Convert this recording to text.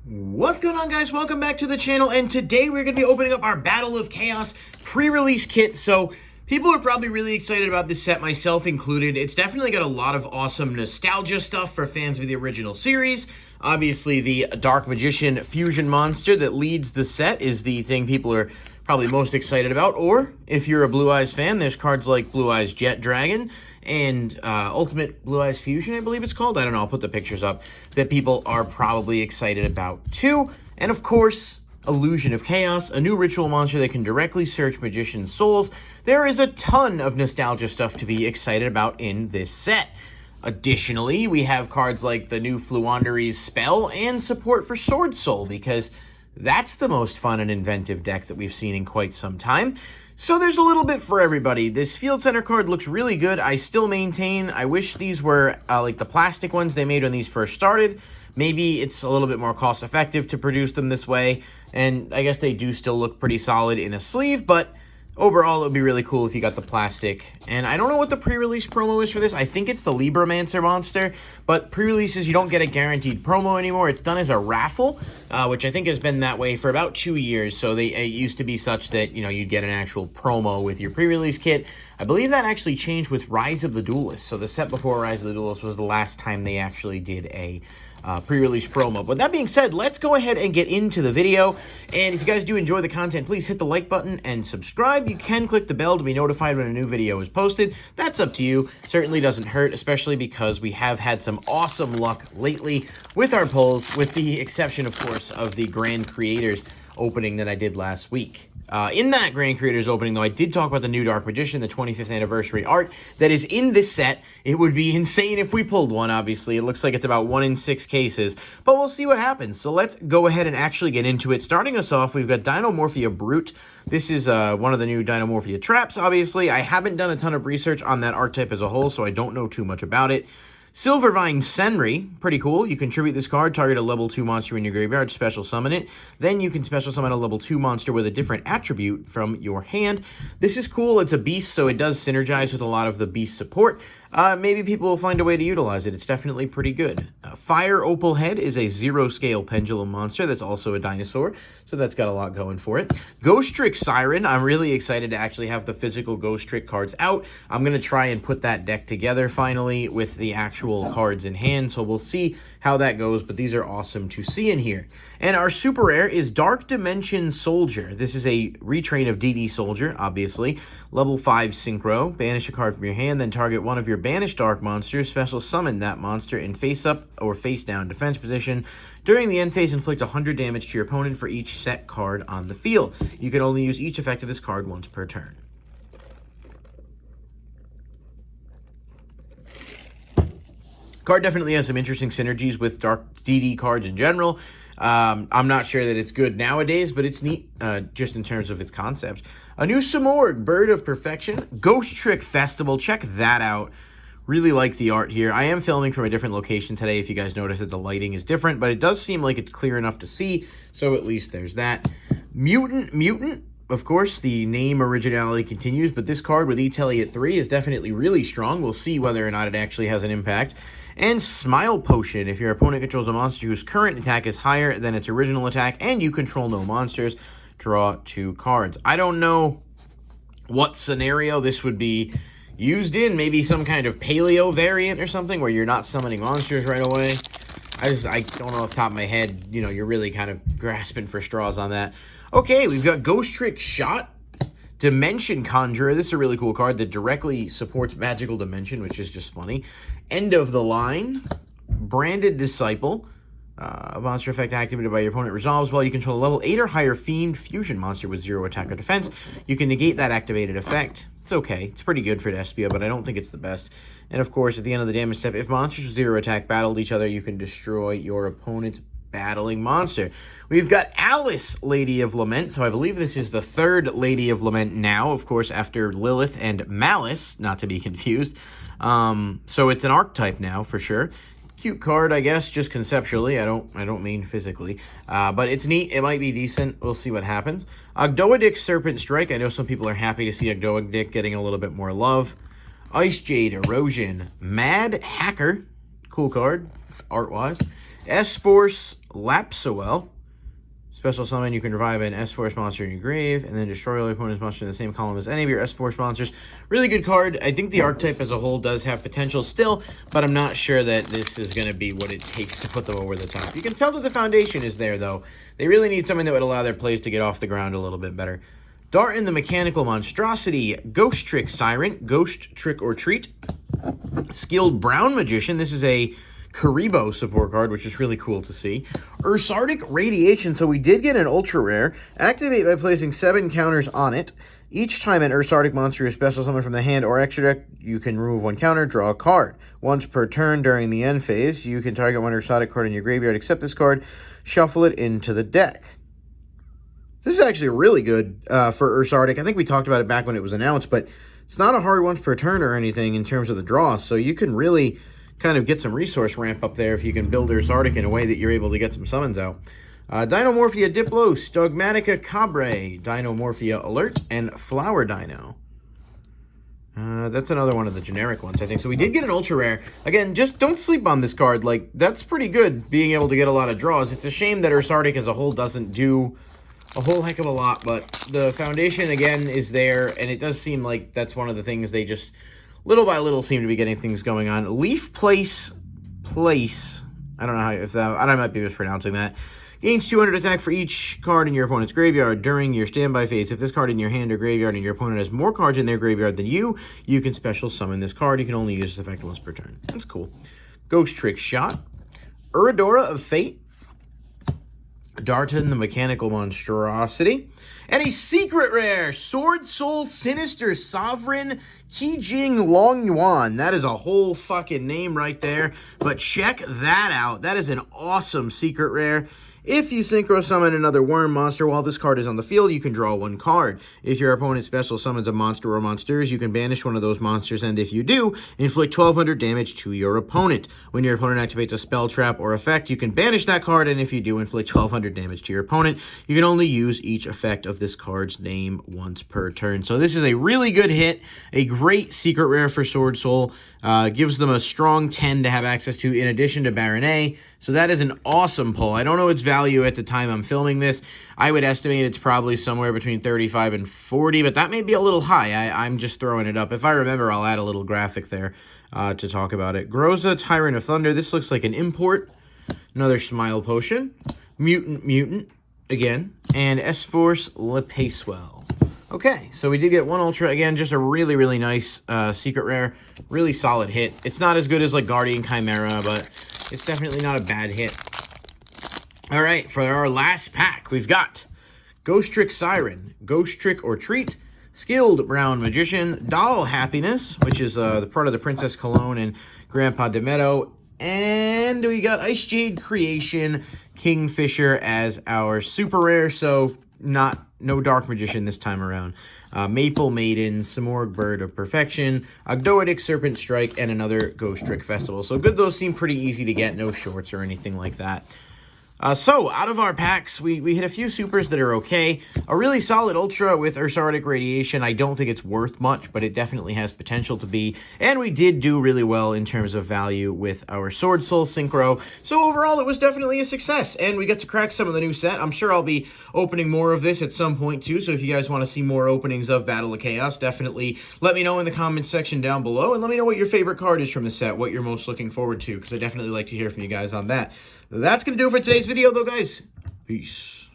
What's going on, guys? Welcome back to the channel, and today we're going to be opening up our Battle of Chaos pre-release kit. So people are probably really excited about this set, myself included. It's definitely got a lot of awesome nostalgia stuff for fans of the original series. Obviously, the Dark Magician fusion monster that leads the set is the thing people are probably most excited about. Or, if you're a Blue Eyes fan, there's cards like Blue Eyes Jet Dragon and Ultimate Blue Eyes Fusion, I believe it's called. I don't know, I'll put the pictures up, that people are probably excited about too. And of course, Illusion of Chaos, a new ritual monster that can directly search magicians' souls. There is a ton of nostalgia stuff to be excited about in this set. Additionally, we have cards like the new Fluanderee's Spell and support for Sword Soul, because that's the most fun and inventive deck that we've seen in quite some time. So there's a little bit for everybody. This Field Center card looks really good. I still maintain, I wish these were like the plastic ones they made when these first started. Maybe it's a little bit more cost effective to produce them this way. And I guess they do still look pretty solid in a sleeve, but overall, it would be really cool if you got the plastic. And I don't know what the pre-release promo is for this. I think it's the Libromancer monster. But pre-releases, you don't get a guaranteed promo anymore. It's done as a raffle, which I think has been that way for about 2 years. So it used to be such that, you know, you'd get an actual promo with your pre-release kit. I believe that actually changed with Rise of the Duelist. So the set before Rise of the Duelist was the last time they actually did a pre-release promo. But that being said, let's go ahead and get into the video. And if you guys do enjoy the content, please hit the like button and subscribe. You can click the bell to be notified when a new video is posted. That's up to you. Certainly doesn't hurt, especially because we have had some awesome luck lately with our pulls, with the exception, of course, of the Grand Creators opening that I did last week. In that Grand Creators opening, though, I did talk about the new Dark Magician, the 25th anniversary art that is in this set. It would be insane if we pulled one, obviously. It looks like it's about 1 in 6 cases, but we'll see what happens. So let's go ahead and actually get into it. Starting us off, we've got Dinomorphia Brute. This is one of the new Dinomorphia traps, obviously. I haven't done a ton of research on that archetype as a whole, so I don't know too much about it. Silvervine Senri, pretty cool. You contribute this card, target a level 2 monster in your graveyard, special summon it. Then you can special summon a level 2 monster with a different attribute from your hand. This is cool. It's a beast, so it does synergize with a lot of the beast support. Maybe people will find a way to utilize it. It's definitely pretty good. Fire Opal Head is a 0-scale pendulum monster that's also a dinosaur, so that's got a lot going for it. Ghost Trick Siren. I'm really excited to actually have the physical Ghost Trick cards out. I'm going to try and put that deck together finally with the actual cards in hand, so we'll see how that goes, but these are awesome to see in here. And our super rare is Dark Dimension Soldier. This is a retrain of DD Soldier, obviously. Level 5 Synchro. Banish a card from your hand, then target one of your banished dark monsters, special summon that monster in face-up or face-down defense position. During the end phase, inflict 100 damage to your opponent for each set card on the field. You can only use each effect of this card once per turn. Card definitely has some interesting synergies with Dark DD cards in general. I'm not sure that it's good nowadays, but it's neat just in terms of its concept. A new Samorg, Bird of Perfection. Ghost Trick Festival, check that out. Really like the art here. I am filming from a different location today, if you guys notice that the lighting is different, but it does seem like it's clear enough to see, so at least there's that. Mutant. Of course, the name originality continues, but this card with E-Telly at 3 is definitely really strong. We'll see whether or not it actually has an impact. And Smile Potion. If your opponent controls a monster whose current attack is higher than its original attack and you control no monsters, draw 2 cards. I don't know what scenario this would be used in. Maybe some kind of paleo variant or something where you're not summoning monsters right away. I don't know off the top of my head. You know, you're really kind of grasping for straws on that. Okay, we've got Ghost Trick Shot. Dimension Conjurer. This is a really cool card that directly supports Magical Dimension, which is just funny. End of the Line. Branded Disciple. A monster effect activated by your opponent resolves while you control a level 8 or higher Fiend Fusion monster with 0 attack or defense. You can negate that activated effect. It's okay. It's pretty good for Despia, but I don't think it's the best. And of course, at the end of the damage step, if monsters with 0 attack battled each other, you can destroy your opponent's battling monster. We've got Alice, Lady of Lament. So I believe this is the 3rd Lady of Lament now, of course, after Lilith and Malice, not to be confused. So it's an archetype now, for sure. Cute card, I guess, just conceptually. I don't mean physically. But it's neat. It might be decent. We'll see what happens. Ogdoadic Serpent Strike. I know some people are happy to see Ogdoadic getting a little bit more love. Ice Jade Erosion. Mad Hacker. Cool card, art-wise. S-Force Lapsowell. Special summon, you can revive an S-Force monster in your grave, and then destroy all your opponent's monster in the same column as any of your S-Force monsters. Really good card. I think the archetype as a whole does have potential still, but I'm not sure that this is going to be what it takes to put them over the top. You can tell that the foundation is there, though. They really need something that would allow their plays to get off the ground a little bit better. Darton the Mechanical Monstrosity, Ghost Trick Siren, Ghost Trick or Treat, Skilled Brown Magician. This is a Karibo support card, which is really cool to see. Ursardic Radiation, so we did get an ultra rare. Activate by placing 7 counters on it. Each time an Ursardic monster is special summoned from the hand or extra deck, you can remove 1 counter, draw a card. Once per turn during the end phase, you can target 1 Ursardic card in your graveyard, except this card, shuffle it into the deck. This is actually really good for Ursardic. I think we talked about it back when it was announced, but it's not a hard once per turn or anything in terms of the draw, so you can really kind of get some resource ramp up there if you can build Ursardic in a way that you're able to get some summons out. Dinomorphia Diplos, Dogmatica Cabre, Dinomorphia Alert, and Flower Dino. That's another one of the generic ones, I think. So we did get an ultra rare. Again, just don't sleep on this card. Like, that's pretty good, being able to get a lot of draws. It's a shame that Ursardic as a whole doesn't do a whole heck of a lot, but the foundation, again, is there, and it does seem like that's one of the things they just, little by little, seem to be getting things going on. Leaf Place, I don't know how, if that, I might be mispronouncing that. Gains 200 attack for each card in your opponent's graveyard during your standby phase. If this card in your hand or graveyard and your opponent has more cards in their graveyard than you can special summon this card. You can only use this effect once per turn. That's cool. Ghost Trick Shot, Uradora of Fate, Darton the Mechanical Monstrosity, and a secret rare, Sword Soul Sinister Sovereign Qijing Long Yuan. That is a whole fucking name right there, but check that out. That is an awesome secret rare. If you synchro summon another worm monster while this card is on the field, you can draw 1 card. If your opponent special summons a monster or monsters, you can banish one of those monsters, and if you do, inflict 1200 damage to your opponent. When your opponent activates a spell, trap, or effect, you can banish that card, and if you do, inflict 1200 damage to your opponent. You can only use each effect of this card's name once per turn. So this is a really good hit, a great secret rare for Sword Soul. Gives them a strong 10 to have access to in addition to Baron A. So that is an awesome pull. I don't know its value at the time I'm filming this. I would estimate it's probably somewhere between 35 and 40, but that may be a little high. I'm just throwing it up. If I remember, I'll add a little graphic there to talk about it. Groza, Tyrant of Thunder. This looks like an import. Another Smile Potion. Mutant, again. And S-Force Lepacewell. Okay, so we did get 1 Ultra. Again, just a really, really nice secret rare. Really solid hit. It's not as good as, like, Guardian Chimera, but it's definitely not a bad hit. All right, for our last pack, we've got Ghost Trick Siren, Ghost Trick or Treat, Skilled Brown Magician, Doll Happiness, which is the part of the Princess Cologne and Grandpa DeMeadow, and we got Ice Jade Creation, Kingfisher as our super rare, so no Dark Magician this time around. Maple Maiden, Samorg Bird of Perfection, Ogdoadic Serpent Strike, and another Ghost Trick Festival. So good, those seem pretty easy to get, no shorts or anything like that. So, out of our packs, we hit a few supers that are okay. A really solid Ultra with Ursardic Radiation. I don't think it's worth much, but it definitely has potential to be. And we did do really well in terms of value with our Sword Soul Synchro. So, overall, it was definitely a success. And we got to crack some of the new set. I'm sure I'll be opening more of this at some point, too. So, if you guys want to see more openings of Battle of Chaos, definitely let me know in the comments section down below. And let me know what your favorite card is from the set, what you're most looking forward to, because I definitely like to hear from you guys on that. That's going to do it for today's video, though, guys. Peace.